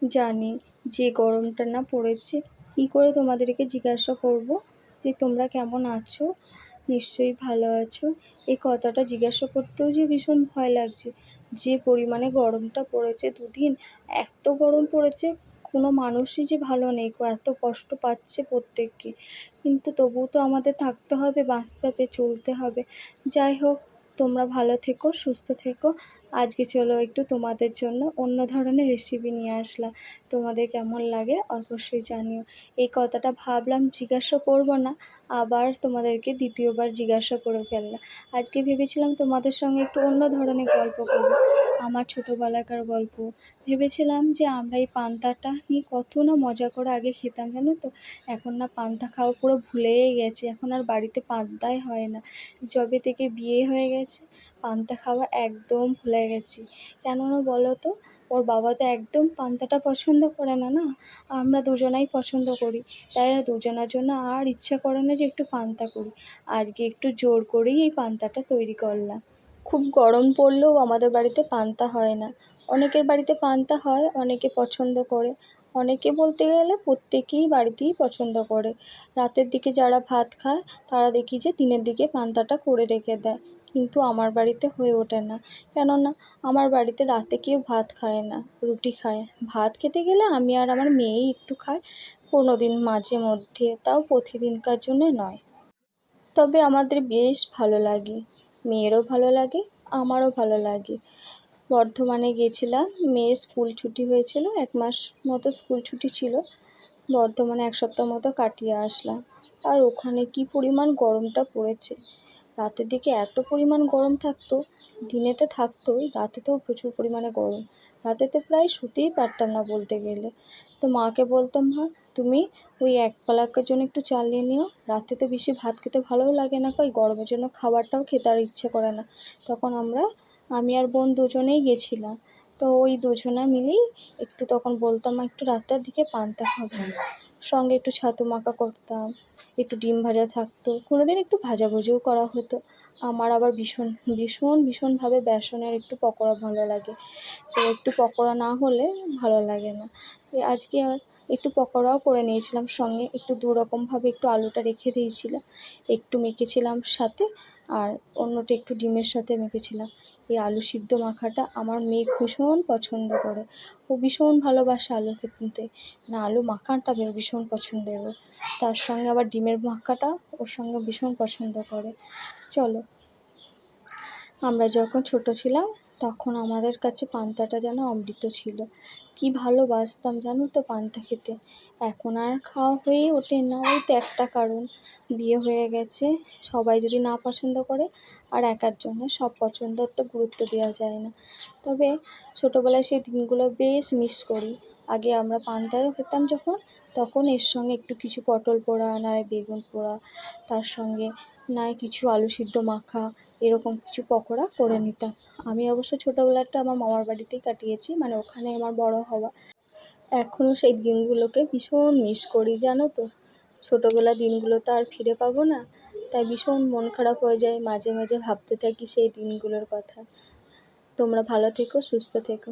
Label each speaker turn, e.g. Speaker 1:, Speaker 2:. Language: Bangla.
Speaker 1: জানি যে গরমটা না পড়েছে, কী করে তোমাদেরকে জিজ্ঞাসা করব যে তোমরা কেমন আছো? নিশ্চয়ই ভালো আছো। এই কথাটা জিজ্ঞাসা করতেও যে ভীষণ ভয় লাগছে। যে পরিমাণে গরমটা পড়েছে দুদিন, এত গরম পড়েছে, কোনো মানুষই যে ভালো নেই গো, এত কষ্ট পাচ্ছে প্রত্যেককে। কিন্তু তবুও তো আমাদের থাকতে হবে, বাঁচতে হবে, চলতে হবে। যাই হোক, তোমরা ভালো থেকো, সুস্থ থেকো। আজকে চলো একটু তোমাদের জন্য অন্য ধরনের রেসিপি নিয়ে আসলাম। তোমাদের কেমন লাগে অবশ্যই জানিও। এই কথাটা ভাবলাম জিজ্ঞাসা করব না, আবার তোমাদেরকে দ্বিতীয়বার জিজ্ঞাসা করে ফেললাম। আজকে ভেবেছিলাম তোমাদের সঙ্গে একটু অন্য ধরনের গল্প করব, আমার ছোটোবেলাকার গল্প। ভেবেছিলাম যে আমরা এই পান্তাটা নিয়ে কত না মজা করে আগে খেতাম, জানো তো। এখন না পান্তা খাওয়া পুরো ভুলেই গেছি, এখন আর বাড়িতে পান্তাই হয় না। যবে থেকে বিয়ে হয়ে গেছে পান্তা খাওয়া একদম ভুলে গেছি। কেননা বলো তো, ওর বাবা তো একদম পান্তাটা পছন্দ করে না, না আমরা দুজনাই পছন্দ করি। তাই দুজনার জন্য আর ইচ্ছা করে না যে একটু পান্তা করি। আজকে একটু জোর করেই এই পান্তাটা তৈরি করলাম। খুব গরম পড়লেও আমাদের বাড়িতে পান্তা হয় না। অনেকের বাড়িতে পান্তা হয়, অনেকে পছন্দ করে। অনেকে বলতে গেলে প্রত্যেকেই বাড়িতেই পছন্দ করে। রাতের দিকে যারা ভাত খায় তারা দেখি যে দিনের দিকে পান্তাটা করে রেখে দেয়, কিন্তু আমার বাড়িতে হয়ে ওঠে না। কেননা আমার বাড়িতে রাতে কেউ ভাত খায় না, রুটি খায়। ভাত খেতে গেলে আমি আর আমার মেয়েই একটু খায়, কোনো দিন মাঝে মধ্যে, তাও প্রতিদিনকার জন্য নয়। তবে আমাদের বেশ ভালো লাগে, মেয়েরও ভালো লাগে, আমারও ভালো লাগে। বর্ধমানে গেছিলাম, মেয়ের স্কুল ছুটি হয়েছিল, 1 মাস মতো স্কুল ছুটি ছিল। বর্ধমানে 1 সপ্তাহ মতো কাটিয়ে আসলাম। আর ওখানে কি পরিমাণ গরমটা পড়েছে! রাতের দিকে এত পরিমাণ গরম থাকতো, দিনেতে থাকতোই, রাতেতেও প্রচুর পরিমাণে গরম। রাতেতে প্রায় শুতেই পারতাম না বলতে গেলে। তো মাকে বলতাম, মা তুমি ওই এক বেলাকার জন্য একটু চালিয়ে নিও, রাতে তো বেশি ভাত খেতে ভালোও লাগে না, ওই গরমের জন্য খাবারটাও খেতে আর ইচ্ছে করে না। তখন আমি আর বোন দুজনেই গেছিলাম। তো ওই দুজনা মিলেই একটু তখন বলতাম, মা একটু রাতের দিকে পান্তা খাবো। সঙ্গে একটু ছাতু মাখা করতাম, একটু ডিম ভাজা থাকতো, কোনোদিন একটু ভাজাভুজিও করা হতো। আমার আবার ভীষণ ভীষণ ভীষণভাবে বেসনের একটু পকোড়া ভালো লাগে। তো একটু পকোড়া না হলে ভালো লাগে না। আজকে আর একটু পকোড়াও করে নিয়েছিলাম, সঙ্গে একটু দুরকমভাবে একটু আলুটা রেখে দিয়েছিলাম, একটু মেখেছিলাম সাথে, আর অন্যটা একটু ডিমের সাথে মেখেছিলাম। এই আলু সিদ্ধ মাখাটা আমার মেয়ে ভীষণ পছন্দ করে, ও ভীষণ ভালোবাসে আলু খেতে, না আলু মাখাটা ভীষণ পছন্দের ওর। তার সঙ্গে আবার ডিমের মাখাটা ওর সঙ্গে ভীষণ পছন্দ করে। চলো, আমরা যখন ছোট ছিলাম তখন আমাদের কাছে পান্তাটা যেন অমৃত ছিল। কি ভালোবাসতাম জানো তো পান্তা খেতে। এখন আর খাওয়া হয়ে ওঠে না, ওই তো একটা কারণ, বিয়ে হয়ে গেছে। সবাই যদি না পছন্দ করে, আর একার জন্য সব পছন্দর তো গুরুত্ব দেওয়া যায় না। তবে ছোটোবেলায় সেই দিনগুলো বেশ মিস করি। আগে আমরা পান্তাও খেতাম যখন, তখন এর সঙ্গে একটু কিছু পটল পোড়া, নয় বেগুন পোড়া, তার সঙ্গে নয় কিছু আলু সিদ্ধ মাখা, এরকম কিছু পকোড়া করে নিতাম। আমি অবশ্য ছোটোবেলাটা আমার মামার বাড়িতেই কাটিয়েছি, মানে ওখানে আমার বড় হওয়া। এখনও সেই দিনগুলোকে ভীষণ মিস করি, জানো তো। ছোটোবেলার দিনগুলো তো আর ফিরে পাবো না, তাই ভীষণ মন খারাপ হয়ে যায়, মাঝে মাঝে ভাবতে থাকি সেই দিনগুলোর কথা। তোমরা ভালো থেকো, সুস্থ থেকো।